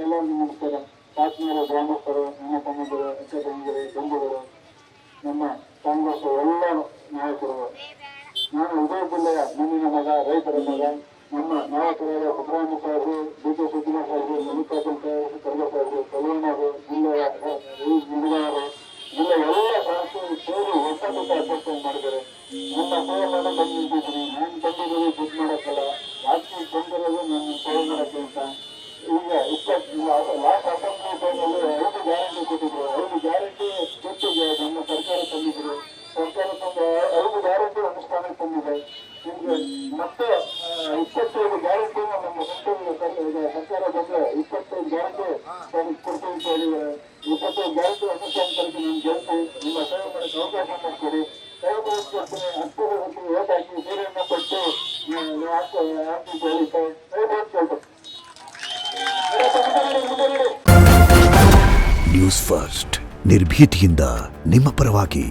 ಎಲ್ಲರಿಗೂ ನಮಸ್ಕಾರ. ಆತ್ಮೀಯರ ಗ್ರಾಮಸ್ಥರು, ನನ್ನ ತಮ್ಮಂದಿರು, ಅಕ್ಕ ತಂಗಿರು, ಬಂಧುಗಳು, ನಮ್ಮ ಕಾಂಗ್ರೆಸ್ ಎಲ್ಲ ನಾಯಕರು, ನಾನು ಉದಯ ಜಿಲ್ಲೆಯ ಮಣ್ಣಿನ ಮಗ, ರೈತರ ಮಗ, ನಮ್ಮ ನಾಯಕರಾದ ಸಿದ್ದರಾಮಯ್ಯ ಸಾಹೇಬರು, ಡಿ.ಕೆ. ಶಿವಕುಮಾರ್ ಸಾಹೇಬರು, ಮಲ್ಲಿಕಾರ್ಜುನ ಸಾಹೇಬರು, ಖರ್ಗೆ ಸಾಹೇಬರು, ಕಲ್ಯಾಣರು, ಜಿಲ್ಲೆಯ ಜಿಲ್ಲೆಯ ಎಲ್ಲ ಸದಸ್ಯರು ಸೇರಿ ಒಕ್ಕೂಟ ಅಧ್ಯಕ್ಷ ಮಾಡಿದ್ದಾರೆ. ನನ್ನ ಸೇವೆ ಮಾಡಲು ಬಂದು ನಿಂತಿದ್ದೀನಿ. ನಾನು ಬಂದಿದ್ದೀನಿ ದುಡ್ಡು ಮಾಡೋಕ್ಕಲ್ಲ, ರಾಜಕೀಯ ಬಂದಿರೋದು ನನ್ನ ಸೇವೆ ಮಾಡೋಕ್ಕೆ ಅಂತ. ಈಗ ಲಾಸ್ಟ್ ಅಸೆಂಬ್ಲಿ ಟೈಮಲ್ಲಿ 5 ಗ್ಯಾರಂಟಿ ಕೊಟ್ಟಿದ್ರು. 5 ಗ್ಯಾರಂಟಿ ಜೊತೆಗೆ ನಮ್ಮ ಸರ್ಕಾರ ತಂದಿದ್ರು. ಸರ್ಕಾರ ತಂದು 5 ಗ್ಯಾರಂಟಿ ಅನುಷ್ಠಾನ ತಂದಿದೆ. ಈಗ ಮತ್ತೆ 25 ಗ್ಯಾರಂಟಿ ನಮ್ಮ ಸರ್ಕಾರ ಬಂದ್ರೆ 25 ಗ್ಯಾರಂಟಿ ಕೊಡ್ತೀವಿ ಅಂತ ಹೇಳಿದ್ದಾರೆ. 25 ಗ್ಯಾರಂಟಿ ಅನುಷ್ಠಾನ ತರಕ್ಕೆ ನಾನು ಗೆಲ್ತೀನಿ. ನಿಮ್ಮ ಸೇವೆ ಮಾಡಕ್ಕೆ ಅವಕಾಶ ಮಾಡಿಕೊಡಿ. ಕೈ ಕೊಡ್ತೀನಿ. ಅಷ್ಟೇ ಓಟ್ ಹಾಕಿ ಸೀರೆಯನ್ನು ಕೊಟ್ಟು ಹಾಕಿ ಹೇಳಿ ಕೈ ಕೇಳ್ಬೇಕು. ನ್ಯೂಸ್ ಫಸ್ಟ್ ನಿರ್ಭೀತಿಯಿಂದ ನಿಮ್ಮ ಪರವಾಗಿ.